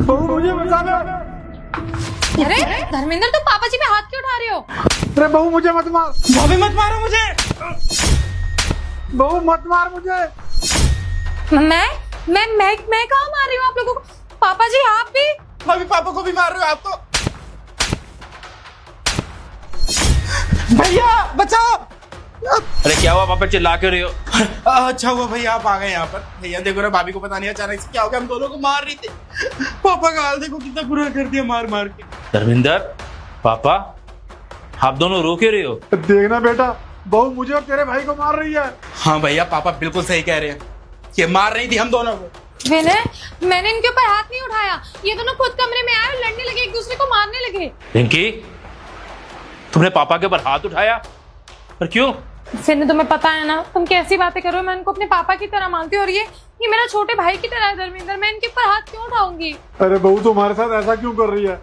बहू मुझे बचा लो। अरे धर्मेंद्र, तुम पापा जी पे हाथ क्यों उठा रहे हो? अरे बहू मुझे मत मार। भाभी मत मारो मुझे। बहू मत मार मुझे। मैं कहाँ मार रही हूँ आप लोगों को? पापा जी आप भी? भाभी पापा को भी मार रहे हो आप तो। भैया बचाओ। अरे क्या हुआ पापा, चिल्ला क्यों रही हो? अच्छा हुआ भैया आप आ गए यहाँ पर। भैया देखो ना, भाभी को पता नहीं अचानक से क्या हो गया, हम दोनों को मार रही थी। पापा का हाल देखो, कितना बुरा कर दिया मार मार के। धर्मेंद्र, पापा आप दोनों रो क्यों रहे हो? देखना बेटा, बहू मुझे और तेरे भाई को मार रही है। हाँ भैया, पापा बिल्कुल सही कह रहे हैं, ये मार रही थी हम दोनों को। विनय, मैंने इनके ऊपर हाथ नहीं उठाया। ये दोनों खुद कमरे में आए और लड़ने लगे, एक दूसरे को मारने लगे। रिंकी, तुमने पापा के ऊपर हाथ उठाया? पर क्यों? विनय, तुम्हें पता है ना तुम कैसी बातें कर रहे हो। मैं इनको अपने पापा की तरह मानती हूँ और ये मेरा छोटे भाई की तरह है धर्मेंद्र। मैं इनके ऊपर हाथ क्यों उठाऊंगी? अरे बहू तुम्हारे साथ ऐसा क्यों कर रही है?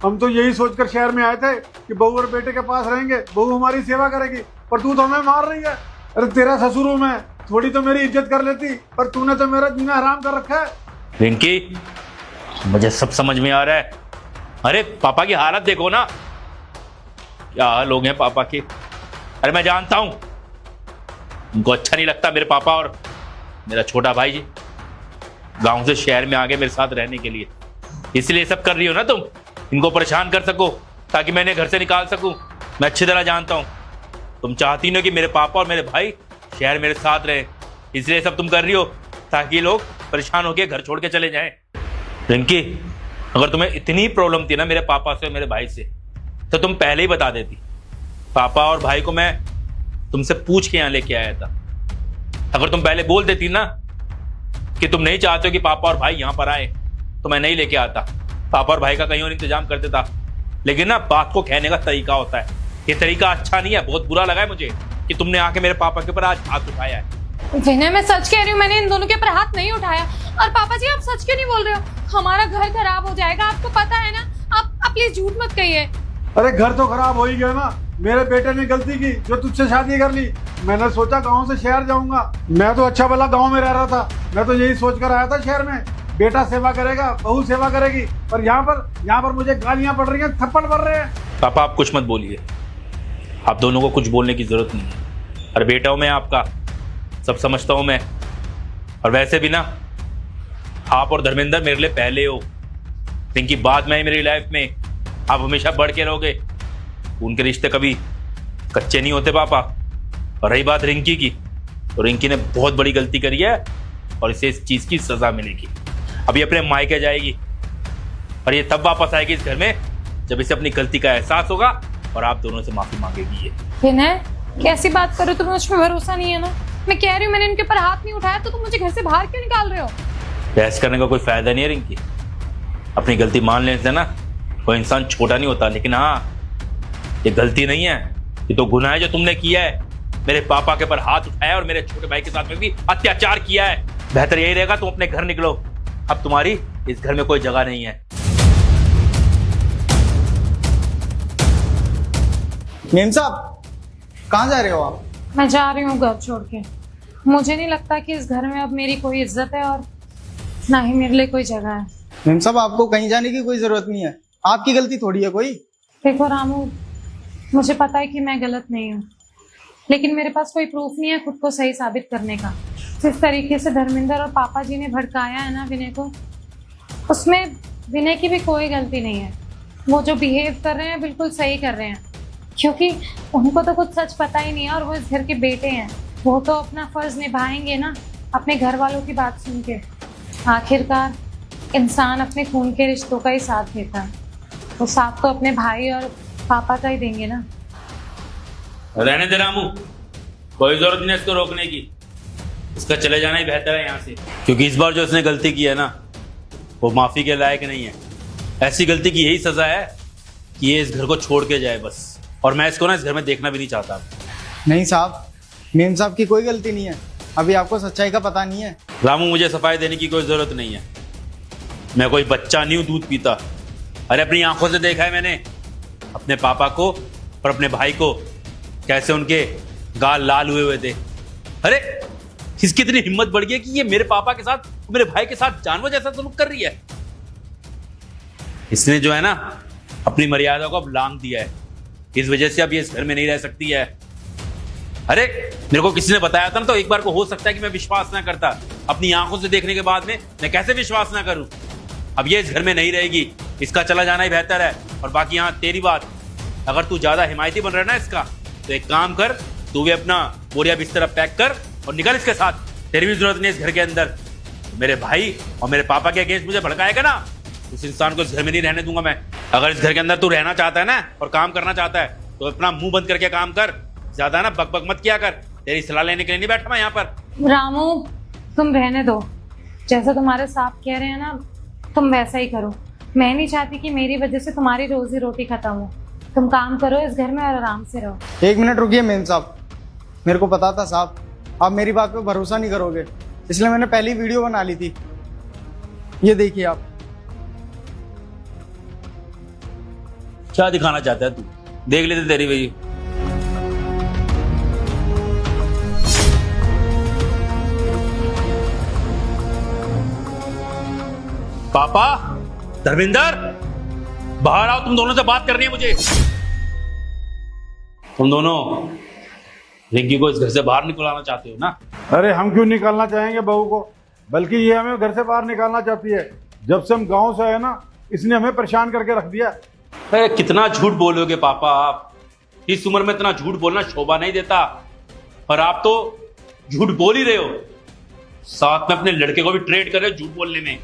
हम तो यही सोचकर शहर में आए थे कि बहू और बेटे के पास रहेंगे, बहू हमारी सेवा करेगी, पर तू तो हमें मार रही है। अरे तेरा ससुर हूं मैं, थोड़ी तो मेरी इज्जत कर लेती, पर तूने तो मेरा जीना हराम कर रखा है। रिंकी, मुझे सब समझ में आ रहा है। अरे पापा की हालत देखो ना, क्या हाल हो गए पापा के। अरे मैं जानता हूं उनको अच्छा नहीं लगता मेरे पापा और मेरा छोटा भाई जी गांव से शहर में आ गए मेरे साथ रहने के लिए, इसलिए सब कर रही हो ना तुम, इनको परेशान कर सको ताकि मैं इन्हें घर से निकाल सकूं। मैं अच्छी तरह जानता हूं तुम चाहती हो कि मेरे पापा और मेरे भाई शहर मेरे साथ रहे, इसलिए सब तुम कर रही हो ताकि लोग परेशान होकर घर छोड़ के चले जाएं। रिंकी, अगर तुम्हें इतनी प्रॉब्लम थी ना मेरे पापा से और मेरे भाई से, तो तुम पहले ही बता देती। पापा और भाई को मैं तुमसे पूछ के यहाँ लेके आया था। अगर तुम पहले बोल देती ना कि तुम नहीं चाहते हो कि पापा और भाई यहाँ पर आए, तो मैं नहीं लेके आता, पापा और भाई का कहीं और इंतजाम कर देता। लेकिन ना, बात को कहने का तरीका होता है, ये तरीका अच्छा नहीं है। बहुत बुरा लगा है मुझे कि तुमने आके मेरे पापा के ऊपर आज हाथ उठाया है। विनय, मैं सच कह रही हूँ, मैंने इन दोनों के ऊपर हाथ नहीं उठाया। और पापा जी आप सच क्यों नहीं बोल रहे हो? हमारा घर खराब हो जाएगा, आपको पता है ना। आप प्लीज झूठ मत कहिए। अरे घर तो खराब हो ही गया ना, मेरे बेटे ने गलती की जो तुझसे शादी कर ली। मैंने सोचा गांव से शहर जाऊंगा, मैं तो अच्छा भला गांव में रह रहा था, मैं तो यही सोच कर आया था शहर में, बेटा सेवा करेगा, बहू सेवा करेगी, पर यहाँ पर मुझे गालियां पड़ रही हैं, थप्पड़ पड़ रहे हैं। पापा आप कुछ मत बोलिए, आप दोनों को कुछ बोलने की जरूरत नहीं है। अरे बेटा हूं मैं आपका, सब समझता हूं मैं। और वैसे भी ना, आप और धर्मेंद्र मेरे लिए पहले हो, इनकी बात में मेरी लाइफ में आप हमेशा बढ़ के रहोगे। उनके रिश्ते कभी कच्चे नहीं होते पापा। और रही बात रिंकी की, तो रिंकी ने बहुत बड़ी गलती करी है और इसे इस चीज की सजा मिलेगी। अभी अपने मायके जाएगी और ये तब वापस आएगी इस घर में जब इसे अपनी गलती का एहसास होगा और आप दोनों से माफी मांगेगी ये। विनय, कैसी बात करो, तुम्हें मुझ पर भरोसा नहीं है ना? मैं कह रही हूँ मैंने इनके ऊपर हाथ नहीं उठाया, तो तुम मुझे घर से बाहर क्यों निकाल रहे हो? बहस करने का कोई फायदा नहीं है रिंकी। अपनी गलती मान लेने से ना कोई इंसान छोटा नहीं होता। लेकिन हाँ, ये गलती नहीं है, ये तो गुनाह है जो तुमने किया है। मेरे पापा के ऊपर हाथ उठाया और मेरे छोटे भाई के साथ में भी अत्याचार किया है। बेहतर यही रहेगा तुम अपने घर निकलो, अब तुम्हारी इस घर में कोई जगह नहीं है। मेम साहब, कहाँ जा रहे हो आप? मैं जा रही हूँ घर छोड़ के। मुझे नहीं लगता कि इस घर में अब मेरी कोई इज्जत है और ना ही मेरे लिए कोई जगह है। मेम साहब, आपको कहीं जाने की कोई जरूरत नहीं है, आपकी गलती थोड़ी है कोई। देखो रामू, मुझे पता है कि मैं गलत नहीं हूँ, लेकिन मेरे पास कोई प्रूफ नहीं है खुद को सही साबित करने का। जिस तरीके से धर्मेंद्र और पापा जी ने भड़काया है ना विनय को, उसमें विनय की भी कोई गलती नहीं है। वो जो बिहेव कर रहे हैं बिल्कुल सही कर रहे हैं, क्योंकि उनको तो कुछ सच पता ही नहीं है और वो इस घर के बेटे हैं। वो तो अपना फर्ज निभाएंगे ना, अपने घर वालों की बात सुन के। आखिरकार इंसान अपने खून के रिश्तों का ही साथ देता है, तो साथ तो अपने भाई और पापा का ही देंगे ना। रहने दे रामू, कोई जरूरत नहीं इसको रोकने की, इसका चले जाना ही बेहतर है यहाँ से। क्योंकि इस बार जो इसने गलती की है ना, वो माफी के लायक नहीं है। ऐसी गलती की यही सजा है कि ये इस घर को छोड़ के जाए बस। और मैं इसको ना इस घर में देखना भी नहीं चाहता। नहीं साहब, मेम साहब की कोई गलती नहीं है, अभी आपको सच्चाई का पता नहीं है। रामू, मुझे सफाई देने की कोई जरूरत नहीं है, मैं कोई बच्चा नहीं हूं दूध पीता। अरे अपनी आंखों से देखा है मैंने अपने पापा को और अपने भाई को, कैसे उनके गाल लाल हुए थे। अरे इसकी इतनी हिम्मत बढ़ गई कि ये मेरे पापा के साथ, मेरे भाई के साथ जानवर जैसा सलूक कर रही है। इसने जो है ना अपनी मर्यादा को अब लांघ दिया है। इस वजह से अब ये इस घर में नहीं रह सकती है। अरे मेरे को किसी ने बताया था ना, तो एक बार को हो सकता है कि मैं विश्वास ना करता। अपनी आंखों से देखने के बाद में मैं कैसे विश्वास ना करूं। अब ये इस घर में नहीं रहेगी, इसका चला जाना ही बेहतर है। और बाकी यहाँ तेरी बात, अगर तू ज्यादा हिमायती बन रहा है ना इसका, तो एक काम कर, तू भी अपना बोरिया बिस्तर पैक कर और निकल इसके साथ। तेरी भी जरूरत नहीं इस घर के अंदर। मेरे भाई और मेरे पापा के अगेंस्ट मुझे भड़काएगा ना, उस इंसान को इस घर में नहीं रहने दूंगा मैं। अगर इस घर के अंदर तू रहना चाहता है ना और काम करना चाहता है, तो अपना मुंह बंद करके काम कर। ज्यादा ना बक बक मत किया कर। तेरी सलाह लेने के लिए नहीं बैठा मैं यहाँ पर। रामू, तुम रहने दो। जैसा तुम्हारे साहब कह रहे हैं ना, तुम वैसा ही करो। मैं नहीं चाहती कि मेरी वजह से तुम्हारी रोजी रोटी खत्म हो। तुम काम करो इस घर में और आराम से रहो। 1 मिनट रुकिए मेम साहब, मेरे को पता था साहब आप मेरी बात पे भरोसा नहीं करोगे, इसलिए मैंने पहली वीडियो बना ली थी। ये देखिए आप। क्या दिखाना चाहता है तू? देख लेते तेरी वही। पापा, धर्मेंद्र, बाहर आओ। तुम दोनों से बात करनी है मुझे। तुम दोनों रिंकी को इस घर से बाहर निकलवाना चाहते हो ना? अरे हम क्यों निकालना चाहेंगे बहू को, बल्कि ये हमें घर से बाहर निकालना चाहती है। जब से हम गांव से आए ना, इसने हमें परेशान करके रख दिया। अरे कितना झूठ बोलोगे पापा आप? इस उम्र में इतना झूठ बोलना शोभा नहीं देता। और आप तो झूठ बोल ही रहे हो, साथ में अपने लड़के को भी ट्रेड कर रहे हो झूठ बोलने में।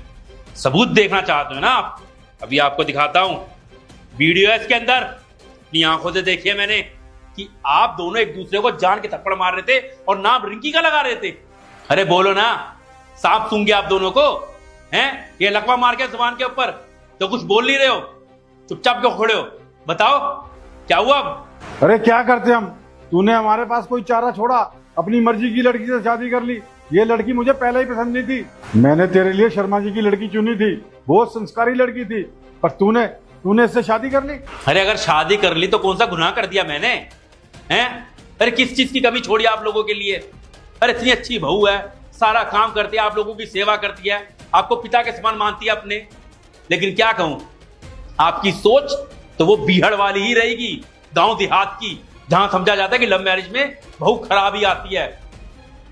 सबूत देखना चाहते हो ना आप? अभी आपको दिखाता हूं। वीडियो है इसके अंदर, अपनी आंखों से देखिए मैंने कि आप दोनों एक दूसरे को जान के थप्पड़ मार रहे थे और नाम रिंकी का लगा रहे थे। अरे बोलो ना, सांप सूंघ गया आप दोनों को? हैं? ये लकवा मार के जुबान के ऊपर तो कुछ बोल नहीं रहे हो, चुपचाप क्यों खड़े हो? बताओ क्या हुआ अब? अरे क्या करते हम? तूने हमारे पास कोई चारा छोड़ा, अपनी मर्जी की लड़की से शादी कर ली। ये लड़की मुझे पहले ही पसंद नहीं थी। मैंने तेरे लिए शर्मा जी की लड़की चुनी थी, बहुत संस्कारी लड़की थी, पर तूने इससे शादी कर ली। अरे अगर शादी कर ली तो कौन सा गुनाह कर दिया मैंने? हैं? अरे किस चीज की कमी छोड़ी आप लोगों के लिए? अरे इतनी अच्छी बहू है, सारा काम करती है, आप लोगों की सेवा करती है, आपको पिता के समान मानती है अपने। लेकिन क्या कहूं, आपकी सोच तो वो बीहड़ वाली ही रहेगी, गांव देहात की, जहां समझा जाता है कि लव मैरिज में बहू खराबी आती है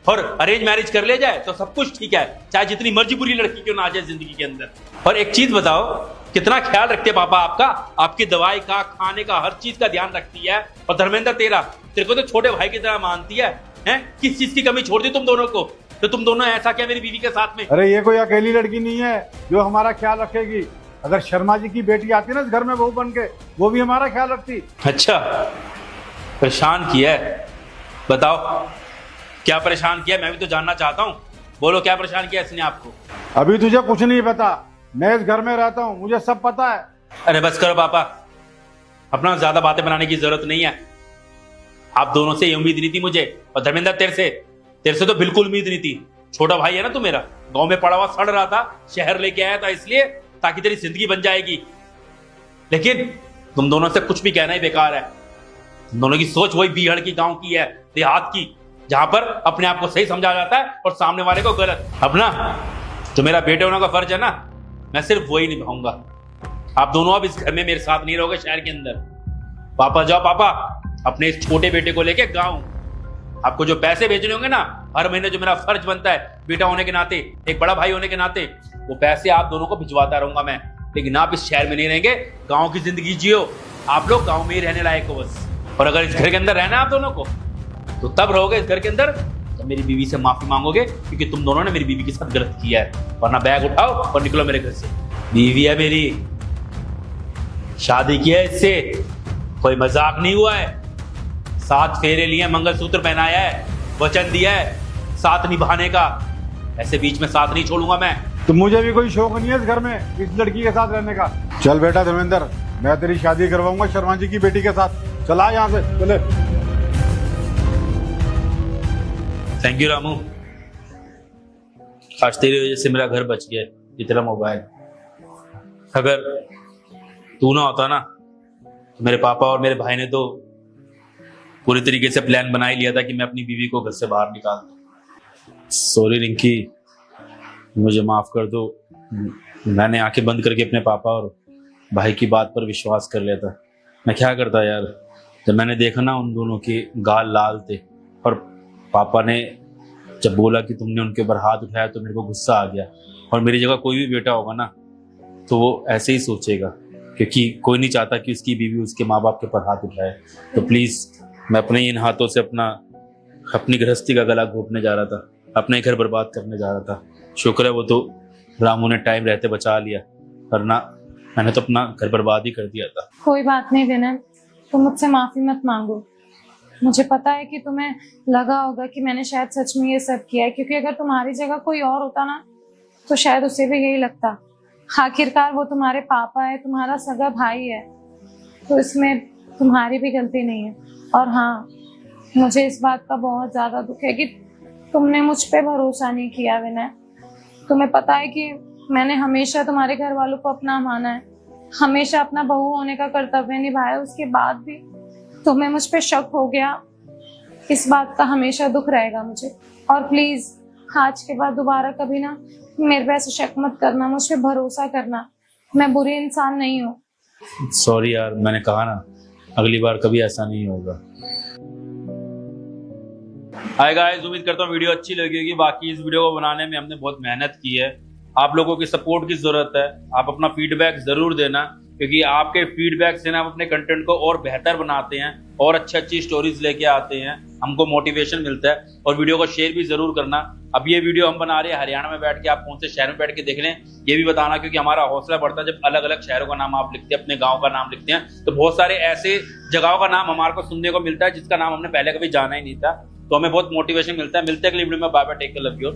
और अरेंज मैरिज कर ले जाए तो सब कुछ ठीक है, चाहे जितनी मर्जी बुरी लड़की क्यों ना आ जाए जिंदगी के अंदर। और एक चीज बताओ, कितना ख्याल रखते हैं पापा आपका, आपकी दवाई का, खाने का, हर चीज का ध्यान रखती है। और धर्मेंद्र तेरे को तो छोटे भाई की तरह मानती है। हैं? किस चीज की कमी छोड़ दी तुम दोनों को? तो तुम दोनों ऐसा क्या मेरी बीवी के साथ में? अरे ये कोई अकेली लड़की नहीं है जो हमारा ख्याल रखेगी। अगर शर्मा जी की बेटी आती ना इस घर में बहू बन के, वो भी हमारा ख्याल रखती। अच्छा, परेशान किया है? बताओ क्या परेशान किया, मैं भी तो जानना चाहता हूँ। बोलो क्या परेशान किया इसने आपको? अभी तुझे कुछ नहीं पता, मैं इस घर में रहता हूँ, मुझे सब पता है। अरे बस करो पापा, अपना ज्यादा बातें बनाने की जरूरत नहीं है। आप दोनों से ये उम्मीद नहीं थी मुझे, और धर्मेंद्र तेरे से तो बिल्कुल उम्मीद नहीं थी। छोटा भाई है ना तू मेरा, गांव में पड़ा हुआ सड़ रहा था, शहर लेके आया था इसलिए ताकि तेरी जिंदगी बन जाएगी। लेकिन तुम दोनों से कुछ भी कहना ही बेकार है। तुम दोनों की सोच वही बीहड़ की, गांव की है, देहात की, जहां पर अपने आप को सही समझा जाता है और सामने वाले को गलत। अपना जो मेरा बेटे होने का फर्ज है ना, मैं सिर्फ वही निभाऊंगा। आप दोनों अब इस घर में मेरे साथ नहीं रहोगे शहर के अंदर। पापा जाओ पापा, अपने इस छोटे बेटे को लेके गाँव। आपको जो पैसे भेजने होंगे ना हर महीने, जो मेरा फर्ज बनता है बेटा होने के नाते, एक बड़ा भाई होने के नाते, वो पैसे आप दोनों को भिजवाता रहूंगा मैं। लेकिन आप इस शहर में नहीं रहेंगे, गांव की जिंदगी जियो। आप लोग गांव में ही रहने लायक हो बस। और अगर इस घर के अंदर रहना आप दोनों को, तो तब रहोगे इस घर के अंदर जब मेरी बीवी से माफी मांगोगे, क्योंकि तुम दोनों ने मेरी बीवी के साथ गलत किया है। वरना बैग उठाओ और निकलो मेरे घर से। बीवी है मेरी, शादी की है इससे, कोई मजाक नहीं हुआ है। 7 फेरे लिए, मंगलसूत्र पहनाया है, वचन दिया है साथ निभाने का। ऐसे बीच में साथ नहीं छोड़ूंगा मैं। तो मुझे भी कोई शौक नहीं है इस घर में इस लड़की के साथ रहने का। चल बेटा धर्मेंद्र, मैं तेरी शादी करवाऊंगा शर्मा जी की बेटी के साथ। चला यहाँ से, चले। थैंक यू रामू, आज तेरी वजह से मेरा घर बच गया, ये तेरा मोबाइल। अगर तू ना होता ना, तो मेरे पापा और मेरे भाई ने तो पूरी तरीके से प्लान बना ही लिया था कि मैं अपनी बीवी को घर से बाहर निकाल दूं। सॉरी रिंकी, मुझे माफ कर दो। मैंने आंखें बंद करके अपने पापा और भाई की बात पर विश्वास कर लिया था। मैं क्या करता यार, जब मैंने देखा ना उन दोनों के गाल लाल थे और पापा ने जब बोला कि तुमने उनके ऊपर हाथ उठाया तो मेरे को गुस्सा आ गया। और मेरी जगह कोई भी बेटा होगा ना तो वो ऐसे ही सोचेगा, क्योंकि कोई नहीं चाहता कि उसकी बीवी उसके माँ बाप के ऊपर हाथ उठाए। तो प्लीज़, मैं अपने इन हाथों से अपनी गृहस्थी का गला घोंटने जा रहा था, अपने घर बर्बाद करने जा रहा था। शुक्र है वो तो रामू ने टाइम रहते बचा लिया, वरना मैंने तो अपना घर बर्बाद ही कर दिया था। कोई बात नहीं विनय, तुम मुझसे माफी मत मांगो। मुझे पता है कि तुम्हें लगा होगा कि मैंने शायद सच में ये सब किया है, क्योंकि अगर तुम्हारी जगह कोई और होता ना तो शायद उसे भी यही लगता। आखिरकार वो तुम्हारे पापा है, तुम्हारा सगा भाई है, तो इसमें तुम्हारी भी गलती नहीं है। और हाँ, मुझे इस बात का बहुत ज्यादा दुख है कि तुमने मुझ पे भरोसा नहीं किया विनय। तुम्हें पता है कि मैंने हमेशा तुम्हारे घर वालों को अपना माना है, हमेशा अपना बहू होने का कर्तव्य निभाया, उसके बाद भी तुम्हें मुझ पे शक हो गया। इस बात का हमेशा दुख रहेगा मुझे। और प्लीज आज के बाद दोबारा कभी ना मेरे पे ऐसे शक मत करना, मुझ पे भरोसा करना। मैं बुरी इंसान नहीं हूँ। सॉरी यार, मैंने कहा ना, अगली बार कभी ऐसा नहीं होगा। हाय गाइस, उम्मीद करता हूँ वीडियो अच्छी लगी होगी। बाकी इस वीडियो को बनाने में हमने बहुत मेहनत की है, आप लोगों की सपोर्ट की जरूरत है। आप अपना फीडबैक जरूर देना, क्योंकि आपके फीडबैक से ना हम अपने कंटेंट को और बेहतर बनाते हैं और अच्छी स्टोरीज लेके आते हैं, हमको मोटिवेशन मिलता है। और वीडियो को शेयर भी जरूर करना। अब ये वीडियो हम बना रहे हैं हरियाणा में बैठ के, आप कौन से शहर में बैठ के देख रहे हैं ये भी बताना, क्योंकि हमारा हौसला बढ़ता है जब अलग अलग शहरों का नाम आप लिखते हैं, अपने गाँव का नाम लिखते हैं, तो बहुत सारे ऐसे जगहों का नाम हमारे को सुनने को मिलता है जिसका नाम हमने पहले कभी जाना ही नहीं था। तो हमें बहुत मोटिवेशन मिलता है। मिलते हैं अगली वीडियो में। Bye bye, take care, love you.